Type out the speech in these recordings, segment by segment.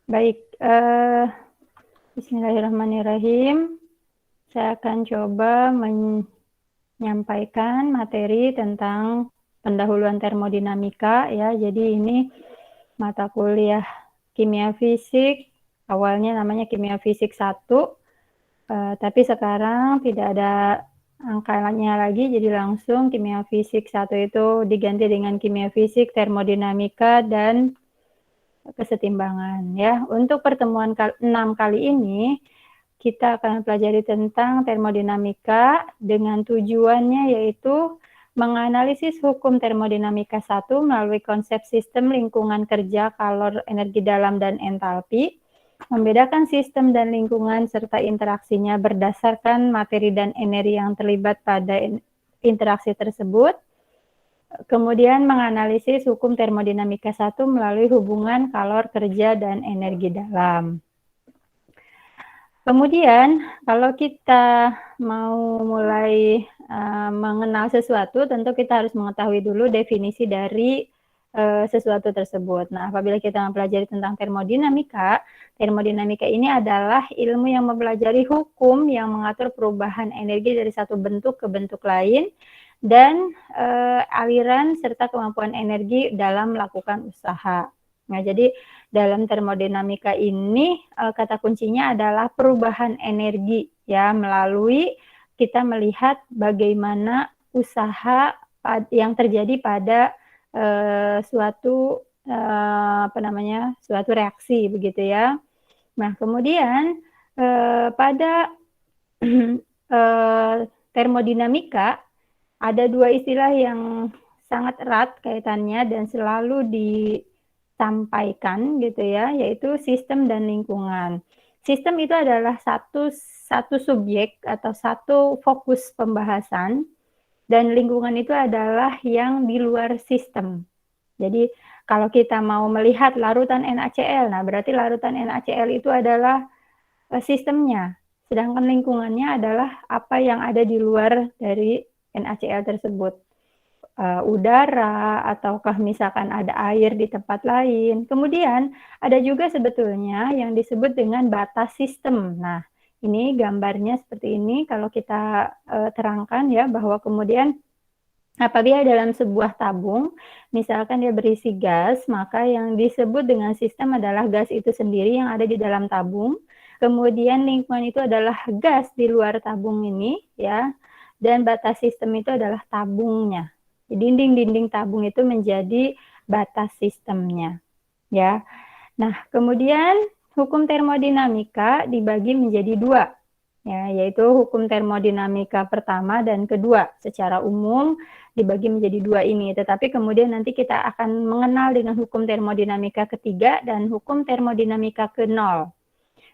Baik, bismillahirrahmanirrahim. Saya akan coba menyampaikan materi tentang pendahuluan termodinamika ya. Jadi ini mata kuliah kimia fisik, awalnya namanya kimia fisik 1, tapi sekarang tidak ada angkanya lagi, jadi langsung kimia fisik 1 itu diganti dengan kimia fisik, termodinamika, dan kesetimbangan ya. Untuk pertemuan 6 kali ini, kita akan pelajari tentang termodinamika dengan tujuannya yaitu menganalisis hukum termodinamika 1 melalui konsep sistem lingkungan kerja, kalor, energi dalam, dan entalpi, membedakan sistem dan lingkungan serta interaksinya berdasarkan materi dan energi yang terlibat pada interaksi tersebut. Kemudian menganalisis hukum termodinamika 1 melalui hubungan kalor kerja dan energi dalam. Kemudian kalau kita mau mulai mengenal sesuatu, tentu kita harus mengetahui dulu definisi dari sesuatu tersebut. Nah, apabila kita mempelajari tentang termodinamika, termodinamika ini adalah ilmu yang mempelajari hukum yang mengatur perubahan energi dari satu bentuk ke bentuk lain dan aliran serta kemampuan energi dalam melakukan usaha. Nah, jadi dalam termodinamika ini kata kuncinya adalah perubahan energi ya, melalui kita melihat bagaimana usaha yang terjadi pada suatu suatu reaksi begitu ya. Nah, kemudian pada termodinamika ada 2 istilah yang sangat erat kaitannya dan selalu disampaikan gitu ya, yaitu sistem dan lingkungan. Sistem itu adalah satu subjek atau satu fokus pembahasan, dan lingkungan itu adalah yang di luar sistem. Jadi kalau kita mau melihat larutan NaCl, nah berarti larutan NaCl itu adalah sistemnya, sedangkan lingkungannya adalah apa yang ada di luar dari NaCl tersebut. Udara, ataukah misalkan ada air di tempat lain. Kemudian ada juga sebetulnya yang disebut dengan batas sistem. Nah, ini gambarnya seperti ini kalau kita terangkan ya, bahwa kemudian apabila dalam sebuah tabung, misalkan dia berisi gas, maka yang disebut dengan sistem adalah gas itu sendiri yang ada di dalam tabung. Kemudian lingkungan itu adalah gas di luar tabung ini ya, dan batas sistem itu adalah tabungnya. Dinding-dinding tabung itu menjadi batas sistemnya ya. Nah, kemudian hukum termodinamika dibagi menjadi 2 ya, yaitu hukum termodinamika pertama dan kedua. Secara umum dibagi menjadi 2 ini, tetapi kemudian nanti kita akan mengenal dengan hukum termodinamika ketiga dan hukum termodinamika ke-0.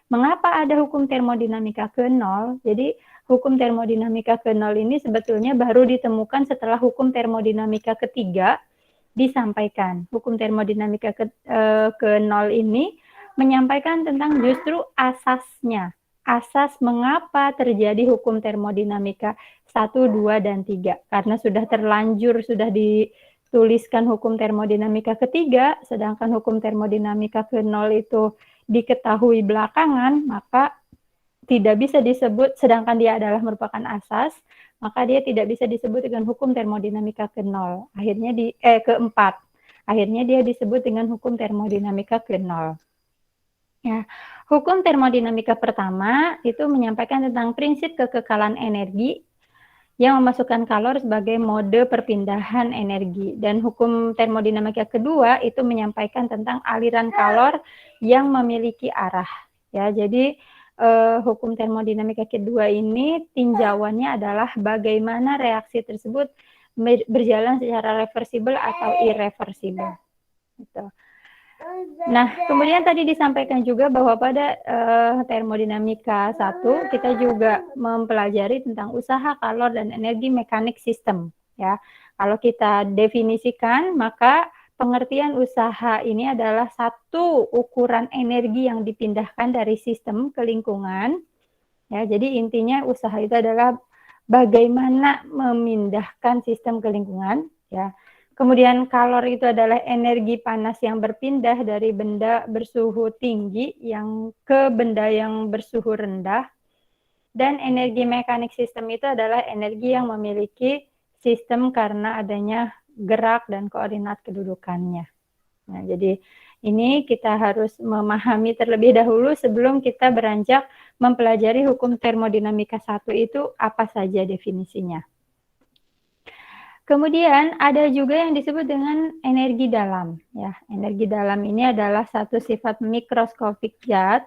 Mengapa ada hukum termodinamika ke-0? Jadi hukum termodinamika ke-0 ini sebetulnya baru ditemukan setelah hukum termodinamika ketiga disampaikan. Hukum termodinamika ke-0 ini menyampaikan tentang justru asasnya. Asas mengapa terjadi hukum termodinamika 1, 2, dan 3. Karena sudah terlanjur, sudah dituliskan hukum termodinamika ketiga, sedangkan hukum termodinamika ke-0 itu diketahui belakangan, maka tidak bisa disebut, sedangkan dia adalah merupakan asas, maka dia tidak bisa disebut dengan hukum termodinamika ke-0. Akhirnya keempat. Akhirnya dia disebut dengan hukum termodinamika ke-0. Ya, hukum termodinamika pertama itu menyampaikan tentang prinsip kekekalan energi yang memasukkan kalor sebagai mode perpindahan energi, dan hukum termodinamika kedua itu menyampaikan tentang aliran kalor yang memiliki arah ya. Jadi hukum termodinamika kedua ini tinjauannya adalah bagaimana reaksi tersebut berjalan secara reversibel atau irreversibel gitu. Nah, kemudian tadi disampaikan juga bahwa pada termodinamika 1 kita juga mempelajari tentang usaha, kalor, dan energi mekanik sistem ya. Kalau kita definisikan, maka pengertian usaha ini adalah satu ukuran energi yang dipindahkan dari sistem ke lingkungan ya. Jadi intinya usaha itu adalah bagaimana memindahkan sistem ke lingkungan ya. Kemudian kalor itu adalah energi panas yang berpindah dari benda bersuhu tinggi ke benda yang bersuhu rendah, dan energi mekanik sistem itu adalah energi yang memiliki sistem karena adanya gerak dan koordinat kedudukannya. Nah, jadi ini kita harus memahami terlebih dahulu sebelum kita beranjak mempelajari hukum termodinamika 1 itu apa saja definisinya. Kemudian ada juga yang disebut dengan energi dalam, ya. Energi dalam ini adalah satu sifat mikroskopik zat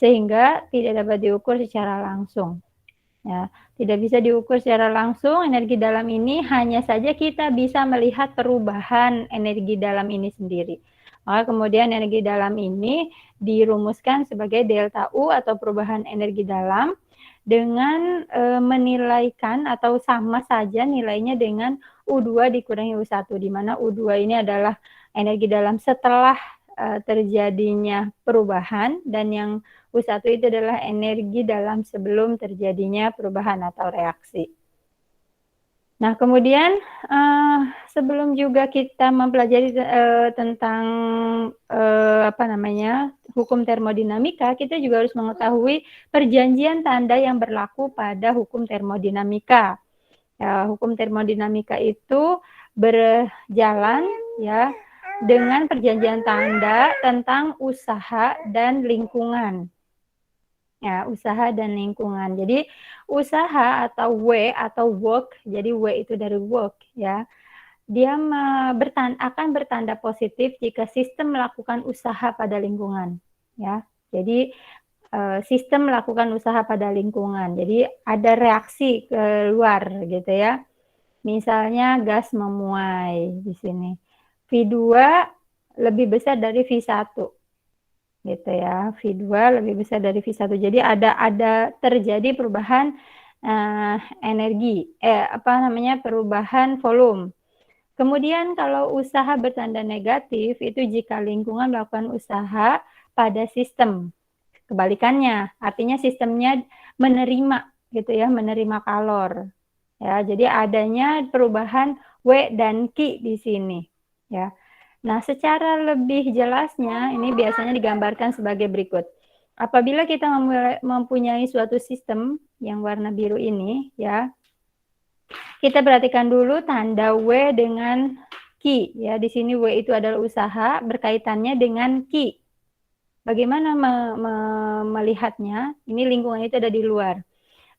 sehingga tidak dapat diukur secara langsung. Ya, tidak bisa diukur secara langsung energi dalam ini, hanya saja kita bisa melihat perubahan energi dalam ini sendiri. Maka kemudian energi dalam ini dirumuskan sebagai delta U atau perubahan energi dalam dengan menilaikan atau sama saja nilainya dengan U2 dikurangi U1, di mana U2 ini adalah energi dalam setelah terjadinya perubahan, dan yang U1 itu adalah energi dalam sebelum terjadinya perubahan atau reaksi. Nah, kemudian sebelum juga kita mempelajari tentang hukum termodinamika, kita juga harus mengetahui perjanjian tanda yang berlaku pada hukum termodinamika. Ya, hukum termodinamika itu berjalan ya dengan perjanjian tanda tentang usaha dan lingkungan. Ya, usaha dan lingkungan. Jadi usaha atau W atau work, jadi W itu dari work ya. Dia akan bertanda positif jika sistem melakukan usaha pada lingkungan ya. Jadi sistem melakukan usaha pada lingkungan. Jadi ada reaksi keluar gitu ya. Misalnya gas memuai di sini. V2 lebih besar dari V1 gitu ya. V2 lebih besar dari V1. Jadi ada terjadi perubahan perubahan volume. Kemudian kalau usaha bertanda negatif itu jika lingkungan melakukan usaha pada sistem. Kebalikannya, artinya sistemnya menerima gitu ya, menerima kalor. Ya, jadi adanya perubahan W dan Q di sini ya. Nah, secara lebih jelasnya ini biasanya digambarkan sebagai berikut. Apabila kita mempunyai suatu sistem yang warna biru ini ya, kita perhatikan dulu tanda W dengan Q ya. Di sini W itu adalah usaha berkaitannya dengan Q. Bagaimana melihatnya? Ini lingkungan itu ada di luar.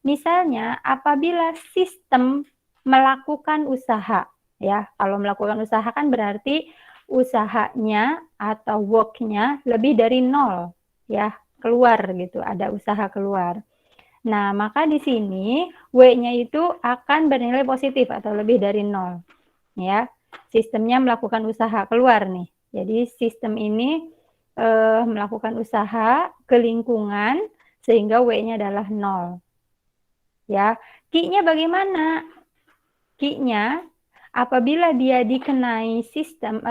Misalnya apabila sistem melakukan usaha ya, kalau melakukan usaha kan berarti usahanya atau work-nya lebih dari 0 ya, keluar gitu, ada usaha keluar. Nah, maka di sini W-nya itu akan bernilai positif atau lebih dari 0 ya. Sistemnya melakukan usaha keluar nih. Jadi sistem ini melakukan usaha ke lingkungan sehingga W-nya adalah 0. Ya, Q-nya bagaimana? Q-nya apabila dia dikenai sistem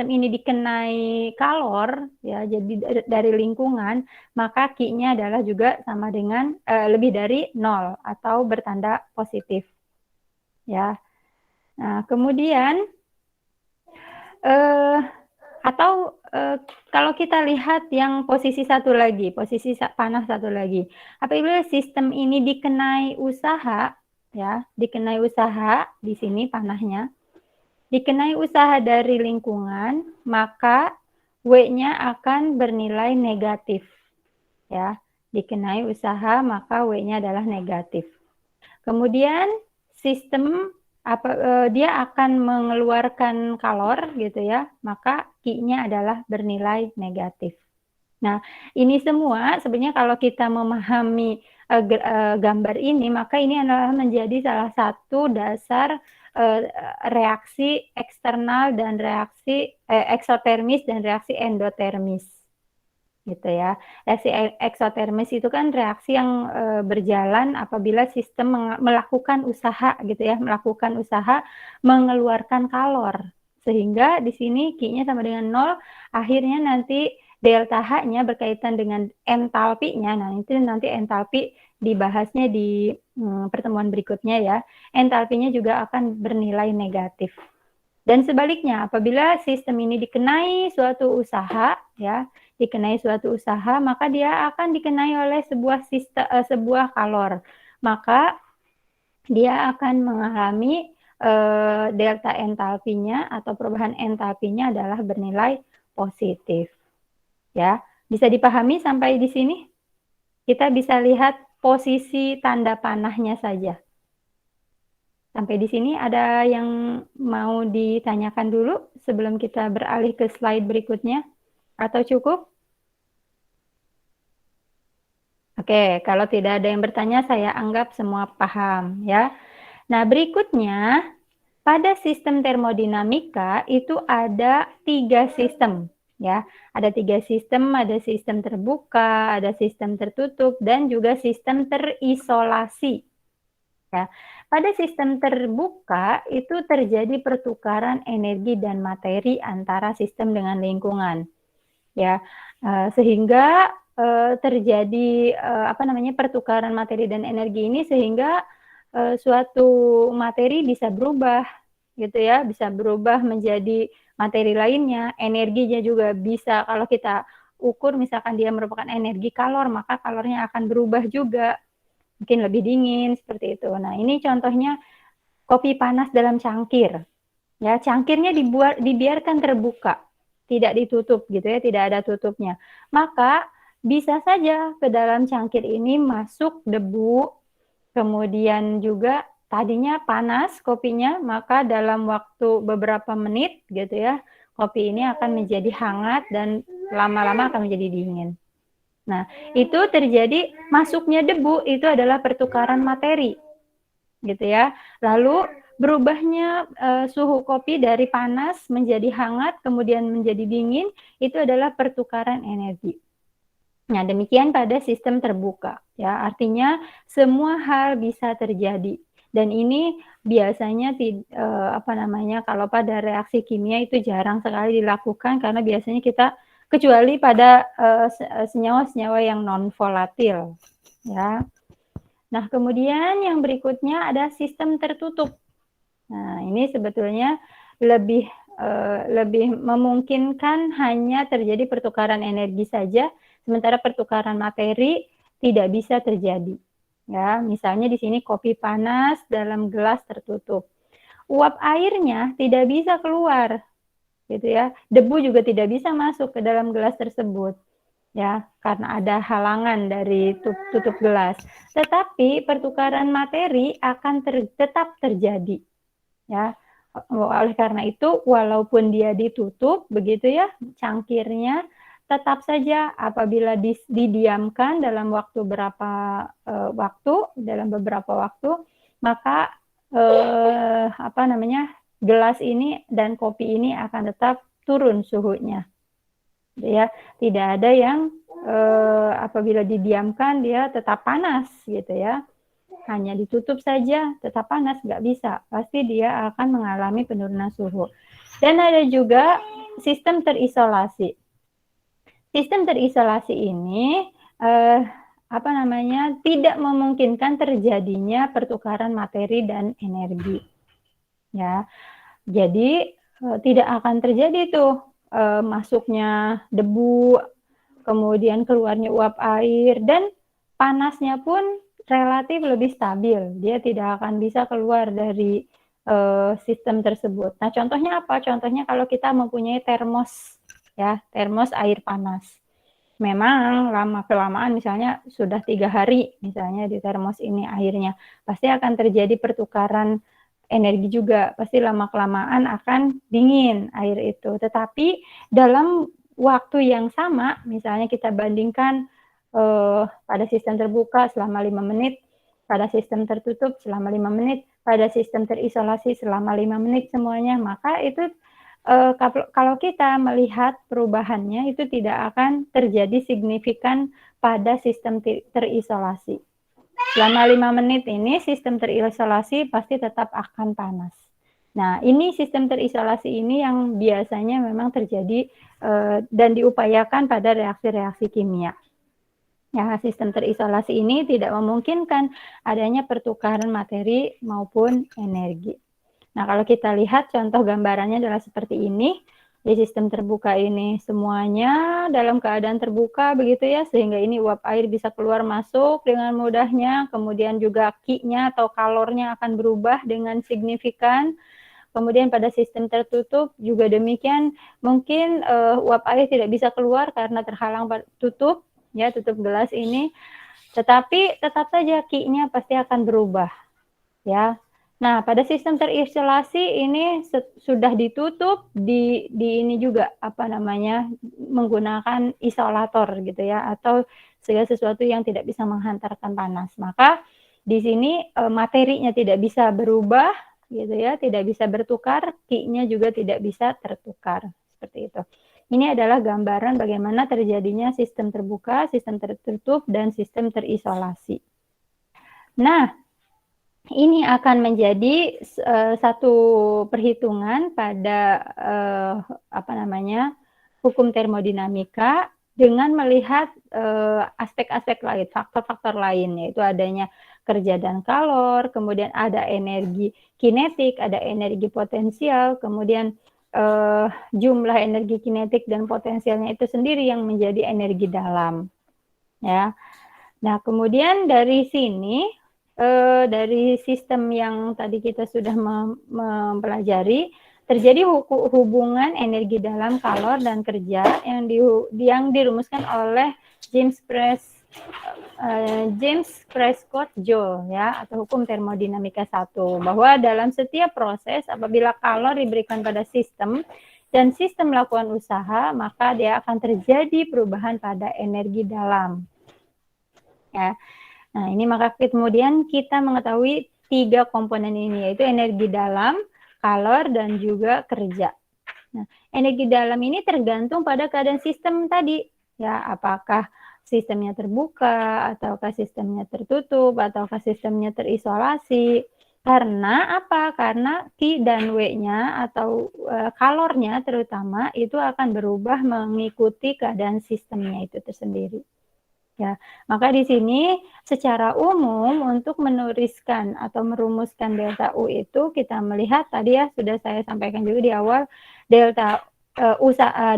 ini dikenai kalor ya, jadi dari lingkungan, maka Q-nya adalah juga sama dengan lebih dari 0 atau bertanda positif. Ya. Nah, kemudian kalau kita lihat yang posisi satu lagi, posisi panah satu lagi. Apabila sistem ini dikenai usaha, ya, dikenai usaha di sini panahnya, dikenai usaha dari lingkungan, maka W-nya akan bernilai negatif. Ya, dikenai usaha maka W-nya adalah negatif. Kemudian sistem dia akan mengeluarkan kalor gitu ya, maka Q-nya adalah bernilai negatif. Nah, ini semua sebenarnya kalau kita memahami gambar ini, maka ini adalah menjadi salah satu dasar reaksi eksternal dan reaksi eksotermis dan reaksi endotermis. Gitu ya. Reaksi eksotermis itu kan reaksi yang berjalan apabila sistem melakukan usaha gitu ya, melakukan usaha mengeluarkan kalor. Sehingga di sini Q-nya sama dengan 0, akhirnya nanti delta H-nya berkaitan dengan entalpinya. Nah, itu nanti entalpi dibahasnya di pertemuan berikutnya ya. Entalpinya juga akan bernilai negatif. Dan sebaliknya, apabila sistem ini dikenai suatu usaha, ya, dikenai suatu usaha, maka dia akan dikenai oleh sebuah kalor. Maka dia akan mengalami delta entalpinya atau perubahan entalpinya adalah bernilai positif. Ya, bisa dipahami sampai di sini? Kita bisa lihat posisi tanda panahnya saja. Sampai di sini ada yang mau ditanyakan dulu sebelum kita beralih ke slide berikutnya? Atau cukup? Oke, kalau tidak ada yang bertanya, saya anggap semua paham ya. Nah, berikutnya pada sistem termodinamika itu ada 3 sistem ya. Ada 3 sistem, ada sistem terbuka, ada sistem tertutup, dan juga sistem terisolasi. Ya. Pada sistem terbuka itu terjadi pertukaran energi dan materi antara sistem dengan lingkungan. Ya, sehingga terjadi pertukaran materi dan energi ini sehingga suatu materi bisa berubah gitu ya, bisa berubah menjadi materi lainnya, energinya juga bisa kalau kita ukur misalkan dia merupakan energi kalor, maka kalornya akan berubah juga. Mungkin lebih dingin seperti itu. Nah, ini contohnya kopi panas dalam cangkir. Ya, cangkirnya dibiarkan terbuka, tidak ditutup gitu ya, tidak ada tutupnya. Maka bisa saja ke dalam cangkir ini masuk debu, kemudian juga tadinya panas kopinya, maka dalam waktu beberapa menit gitu ya, kopi ini akan menjadi hangat dan lama-lama akan menjadi dingin. Nah, itu terjadi masuknya debu itu adalah pertukaran materi, gitu ya. Lalu berubahnya suhu kopi dari panas menjadi hangat, kemudian menjadi dingin, itu adalah pertukaran energi. Nah, demikian pada sistem terbuka, ya. Artinya semua hal bisa terjadi. Dan ini biasanya kalau pada reaksi kimia itu jarang sekali dilakukan karena biasanya kita kecuali pada senyawa-senyawa yang non volatil, ya. Nah, kemudian yang berikutnya ada sistem tertutup. Nah, ini sebetulnya lebih memungkinkan hanya terjadi pertukaran energi saja, sementara pertukaran materi tidak bisa terjadi. Ya, misalnya di sini kopi panas dalam gelas tertutup. Uap airnya tidak bisa keluar, gitu ya. Debu juga tidak bisa masuk ke dalam gelas tersebut, ya, karena ada halangan dari tutup gelas. Tetapi pertukaran materi akan tetap terjadi, ya. Oleh karena itu, walaupun dia ditutup, begitu ya, cangkirnya, tetap saja apabila didiamkan dalam beberapa waktu, maka gelas ini dan kopi ini akan tetap turun suhunya, ya. Tidak ada yang apabila didiamkan dia tetap panas, gitu ya. Hanya ditutup saja tetap panas, nggak bisa. Pasti dia akan mengalami penurunan suhu. Dan ada juga sistem terisolasi. Sistem terisolasi ini tidak memungkinkan terjadinya pertukaran materi dan energi. Ya, jadi tidak akan terjadi tuh masuknya debu, kemudian keluarnya uap air, dan panasnya pun relatif lebih stabil. Dia tidak akan bisa keluar dari sistem tersebut. Nah, contohnya apa? Contohnya kalau kita mempunyai termos, ya, termos air panas. Memang lama-kelamaan misalnya sudah 3 hari misalnya di termos ini airnya, pasti akan terjadi pertukaran energi juga, pasti lama-kelamaan akan dingin air itu. Tetapi dalam waktu yang sama, misalnya kita bandingkan pada sistem terbuka selama 5 menit, pada sistem tertutup selama 5 menit, pada sistem terisolasi selama 5 menit semuanya, maka itu kalau kita melihat perubahannya itu tidak akan terjadi signifikan pada sistem terisolasi. Selama 5 menit ini sistem terisolasi pasti tetap akan panas. Nah, ini sistem terisolasi ini yang biasanya memang terjadi dan diupayakan pada reaksi-reaksi kimia. Ya, sistem terisolasi ini tidak memungkinkan adanya pertukaran materi maupun energi. Nah, kalau kita lihat contoh gambarannya adalah seperti ini. Di sistem terbuka ini semuanya dalam keadaan terbuka begitu ya, sehingga ini uap air bisa keluar masuk dengan mudahnya, kemudian juga Q-nya atau kalornya akan berubah dengan signifikan. Kemudian pada sistem tertutup juga demikian, mungkin, uap air tidak bisa keluar karena terhalang tutup, ya, tutup gelas ini, tetapi tetap saja Q-nya pasti akan berubah, ya. Nah, pada sistem terisolasi ini sudah ditutup, di ini juga, apa namanya, menggunakan isolator gitu ya, atau segala sesuatu yang tidak bisa menghantarkan panas. Maka di sini, materinya tidak bisa berubah gitu ya, tidak bisa bertukar, Q-nya juga tidak bisa tertukar, seperti itu. Ini adalah gambaran bagaimana terjadinya sistem terbuka, sistem tertutup, dan sistem terisolasi. Nah, ini akan menjadi satu perhitungan pada apa namanya, hukum termodinamika dengan melihat aspek-aspek lain, faktor-faktor lain, yaitu adanya kerja dan kalor, kemudian ada energi kinetik, ada energi potensial, kemudian jumlah energi kinetik dan potensialnya itu sendiri yang menjadi energi dalam, ya. Nah, kemudian dari sini, dari sistem yang tadi kita sudah mempelajari, terjadi hubungan energi dalam, kalor, dan kerja yang dirumuskan oleh James Prescott Joule ya, atau hukum termodinamika 1, bahwa dalam setiap proses apabila kalor diberikan pada sistem dan sistem melakukan usaha, maka dia akan terjadi perubahan pada energi dalam. Ya. Nah, ini maka kemudian kita mengetahui 3 komponen ini, yaitu energi dalam, kalor, dan juga kerja. Nah, energi dalam ini tergantung pada keadaan sistem tadi, ya, apakah sistemnya terbuka, ataukah sistemnya tertutup, ataukah sistemnya terisolasi. Karena apa? Karena Q dan W-nya atau kalornya terutama itu akan berubah mengikuti keadaan sistemnya itu tersendiri. Ya, maka di sini secara umum untuk menuliskan atau merumuskan delta U itu kita melihat tadi ya sudah saya sampaikan juga di awal, delta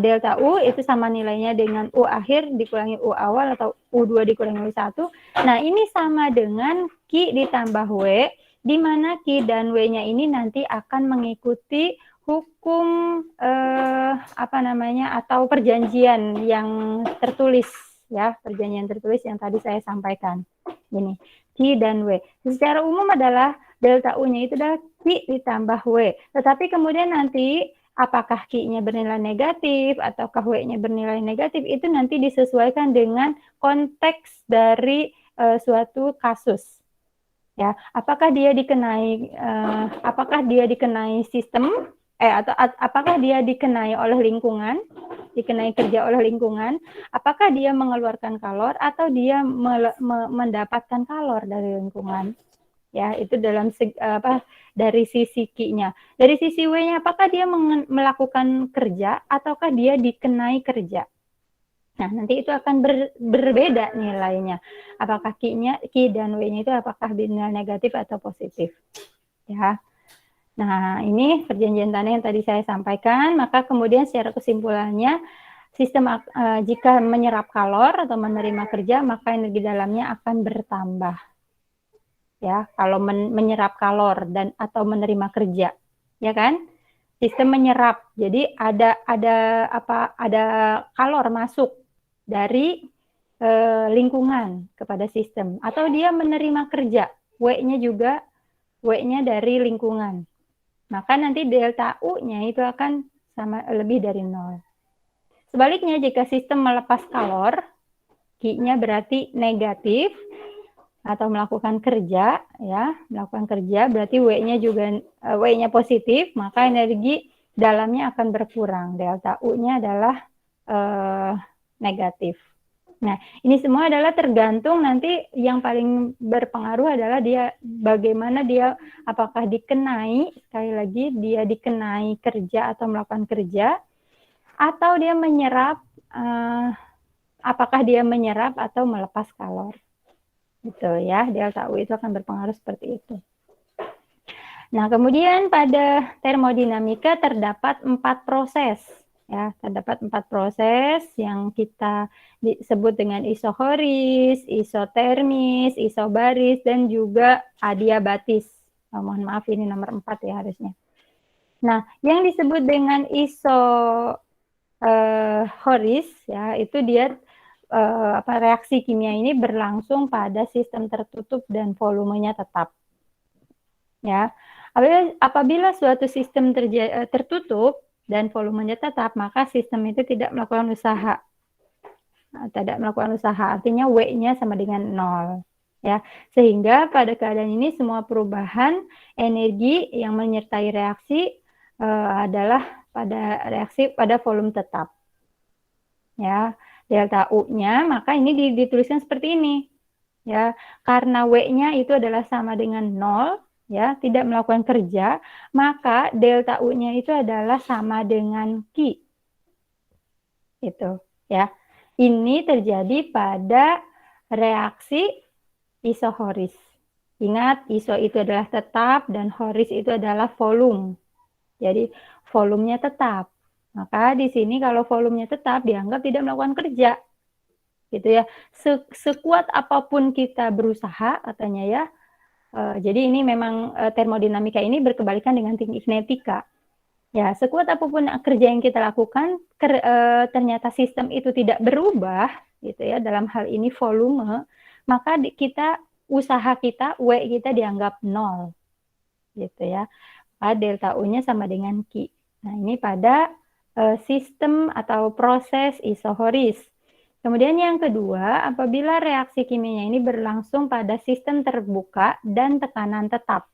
delta U itu sama nilainya dengan U akhir dikurangi U awal atau U2 dikurangi U1. Nah, ini sama dengan Q ditambah W, di mana Q dan W-nya ini nanti akan mengikuti hukum apa namanya, atau perjanjian yang tertulis ya, perjanjian tertulis yang tadi saya sampaikan. Gini, Q dan W. Secara umum adalah delta U-nya itu adalah Q ditambah W. Tetapi kemudian nanti apakah Q-nya bernilai negatif ataukah W-nya bernilai negatif itu nanti disesuaikan dengan konteks dari suatu kasus. Ya, apakah dia dikenai sistem atau apakah dia dikenai oleh lingkungan, dikenai kerja oleh lingkungan, apakah dia mengeluarkan kalor atau dia mendapatkan kalor dari lingkungan. Ya, itu dalam dari sisi Q-nya. Dari sisi W-nya, apakah dia melakukan kerja ataukah dia dikenai kerja. Nah, nanti itu akan berbeda nilainya. Apakah Q dan W-nya itu apakah nilai negatif atau positif. Ya. Nah, ini perjanjian tanah yang tadi saya sampaikan, maka kemudian secara kesimpulannya, sistem jika menyerap kalor atau menerima kerja, maka energi dalamnya akan bertambah. Ya, kalau menyerap kalor dan atau menerima kerja, ya kan? Sistem menyerap. Jadi ada kalor masuk dari lingkungan kepada sistem, atau dia menerima kerja, W-nya dari lingkungan. Maka nanti delta U-nya itu akan sama lebih dari 0. Sebaliknya jika sistem melepas kalor, Q-nya berarti negatif atau melakukan kerja, ya, melakukan kerja berarti W-nya positif, maka energi dalamnya akan berkurang. Delta U-nya adalah negatif. Nah, ini semua adalah tergantung nanti yang paling berpengaruh adalah bagaimana dia, apakah dikenai, sekali lagi dia dikenai kerja atau melakukan kerja, atau dia menyerap, apakah dia menyerap atau melepas kalor. Gitu ya, delta U itu akan berpengaruh seperti itu. Nah, kemudian pada termodinamika terdapat 4 proses, ya. Terdapat 4 proses yang kita disebut dengan isohoris, isotermis, isobaris, dan juga adiabatis. Oh, mohon maaf ini nomor 4 ya harusnya. Nah, yang disebut dengan horis ya, itu dia reaksi kimia ini berlangsung pada sistem tertutup dan volumenya tetap. Ya, apabila suatu sistem tertutup dan volumenya tetap, maka sistem itu tidak melakukan usaha. Artinya W-nya sama dengan 0. Ya, sehingga pada keadaan ini semua perubahan energi yang menyertai reaksi adalah pada volume tetap. Ya, delta U-nya maka ini dituliskan seperti ini. Ya, karena W-nya itu adalah sama dengan 0, ya, tidak melakukan kerja, maka delta U-nya itu adalah sama dengan Q. Itu, ya. Ini terjadi pada reaksi isohoris. Ingat, iso itu adalah tetap dan horis itu adalah volume. Jadi, volumenya tetap. Maka di sini kalau volumenya tetap dianggap tidak melakukan kerja. Gitu ya. Sekuat apapun kita berusaha katanya ya. Jadi ini memang termodinamika ini berkebalikan dengan tinggi kinetika. Ya, sekuat apapun kerja yang kita lakukan, ternyata sistem itu tidak berubah, gitu ya, dalam hal ini volume, maka usaha kita, W kita dianggap 0, gitu ya. Delta U-nya sama dengan Q. Nah, ini pada sistem atau proses isohoris. Kemudian yang kedua, apabila reaksi kimianya ini berlangsung pada sistem terbuka dan tekanan tetap.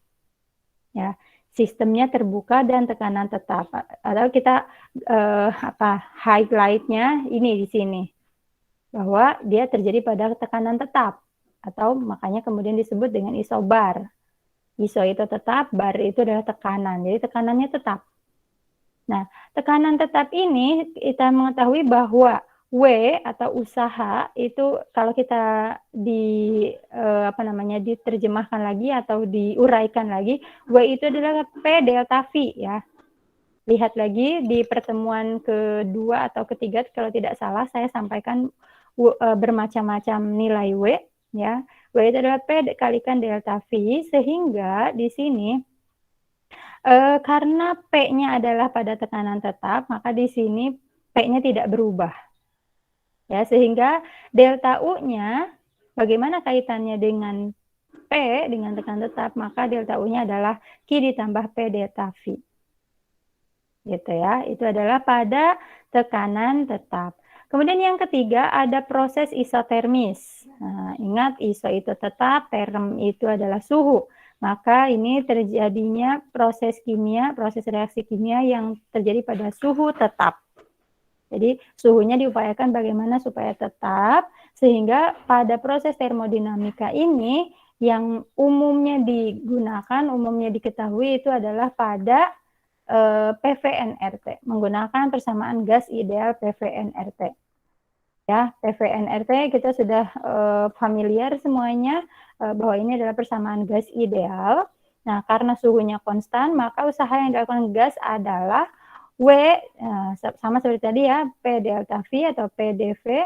Ya, sistemnya terbuka dan tekanan tetap. Atau kita highlight-nya ini di sini. Bahwa dia terjadi pada tekanan tetap atau makanya kemudian disebut dengan isobar. Iso itu tetap, bar itu adalah tekanan. Jadi tekanannya tetap. Nah, tekanan tetap ini kita mengetahui bahwa W atau usaha itu kalau kita diterjemahkan lagi atau diuraikan lagi, W itu adalah P delta V ya. Lihat lagi di pertemuan kedua atau ketiga kalau tidak salah saya sampaikan bermacam-macam nilai W ya. W itu adalah P kalikan delta V sehingga di sini karena P-nya adalah pada tekanan tetap, maka di sini P-nya tidak berubah. Ya, sehingga delta U-nya bagaimana kaitannya dengan P dengan tekanan tetap, maka delta U-nya adalah Q ditambah P delta V. Gitu ya. Itu adalah pada tekanan tetap. Kemudian yang ketiga ada proses isotermis. Nah, ingat iso itu tetap, term itu adalah suhu. Maka ini terjadinya proses reaksi kimia yang terjadi pada suhu tetap. Jadi suhunya diupayakan bagaimana supaya tetap, sehingga pada proses termodinamika ini yang umumnya diketahui itu adalah pada PVNRT, menggunakan persamaan gas ideal PVNRT. Ya, PVNRT kita sudah familiar semuanya bahwa ini adalah persamaan gas ideal. Nah, karena suhunya konstan, maka usaha yang dilakukan gas adalah W sama seperti tadi ya, P delta V atau PdV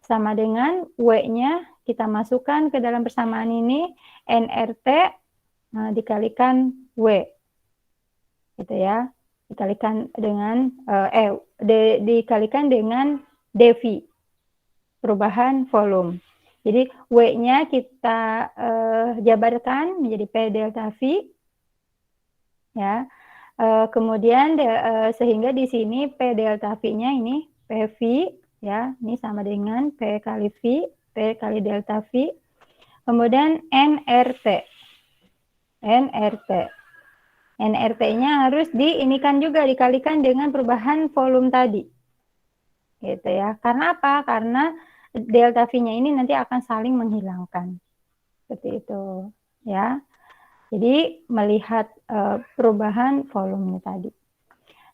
sama dengan W-nya kita masukkan ke dalam persamaan ini nRT dikalikan W. Gitu ya. Dikalikan dengan dikalikan dengan dV. Perubahan volume. Jadi W-nya kita jabarkan menjadi P delta V. Ya. Kemudian sehingga di sini P delta V-nya ini PV ya, ini sama dengan P kali V, P kali delta V. Kemudian nRT. nRT-nya harus dikalikan dengan perubahan volume tadi. Gitu ya. Karena apa? Karena delta V-nya ini nanti akan saling menghilangkan. Seperti itu, ya. Jadi melihat perubahan volumenya tadi.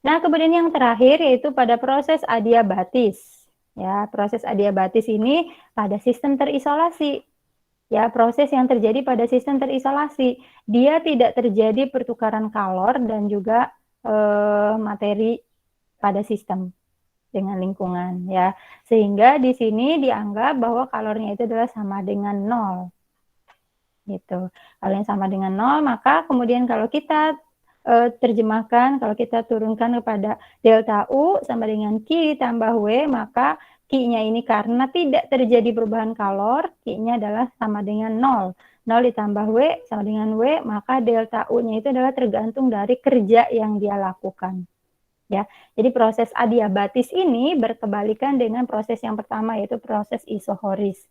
Nah, kemudian yang terakhir yaitu pada proses adiabatis. Ya, proses adiabatis ini pada sistem terisolasi. Ya, proses yang terjadi pada sistem terisolasi. Dia tidak terjadi pertukaran kalor dan juga materi pada sistem dengan lingkungan ya. Sehingga di sini dianggap bahwa kalornya itu adalah sama dengan 0. Gitu. Kalau yang sama dengan 0, maka kemudian kalau kita terjemahkan, kalau kita turunkan kepada delta U sama dengan Q tambah W, maka Q-nya ini karena tidak terjadi perubahan kalor, Q-nya adalah sama dengan 0. 0 ditambah W sama dengan W, maka delta U-nya itu adalah tergantung dari kerja yang dia lakukan. Ya, jadi proses adiabatis ini berkebalikan dengan proses yang pertama, yaitu proses isohoris.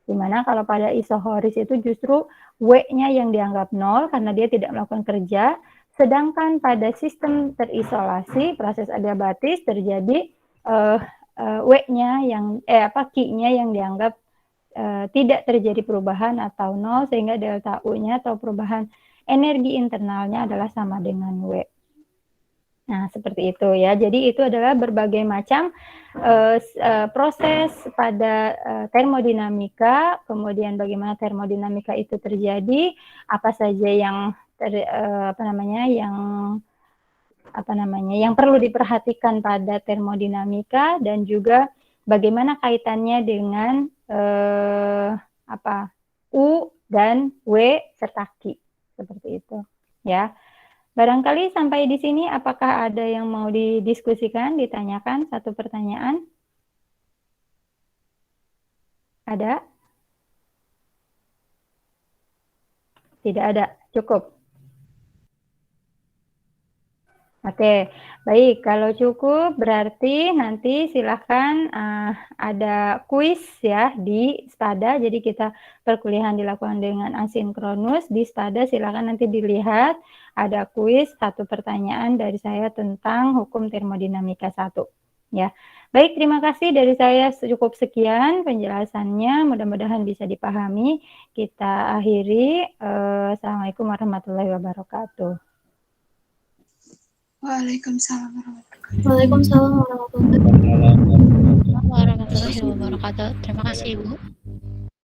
Dimana kalau pada isohoris itu justru W-nya yang dianggap 0 karena dia tidak melakukan kerja, sedangkan pada sistem terisolasi, proses adiabatis terjadi W-nya yang Q-nya yang dianggap tidak terjadi perubahan atau 0, sehingga delta U-nya atau perubahan energi internalnya adalah sama dengan W. Nah, seperti itu ya. Jadi itu adalah berbagai macam proses pada termodinamika, kemudian bagaimana termodinamika itu terjadi, apa saja yang yang perlu diperhatikan pada termodinamika, dan juga bagaimana kaitannya dengan U dan W serta Q, seperti itu ya. Barangkali sampai di sini, apakah ada yang mau didiskusikan, ditanyakan satu pertanyaan? Ada? Tidak ada, cukup. Oke, baik. Kalau cukup, berarti nanti silahkan ada kuis ya di Spada. Jadi kita perkuliahan dilakukan dengan asinkronus. Di Spada silahkan nanti dilihat ada kuis 1 pertanyaan dari saya tentang hukum termodinamika 1. Ya, baik. Terima kasih dari saya, cukup sekian penjelasannya. Mudah-mudahan bisa dipahami. Kita akhiri. Assalamualaikum warahmatullahi wabarakatuh. Waalaikumsalam warahmatullahi wabarakatuh. warahmatullahi wabarakatuh. Terima kasih, Ibu.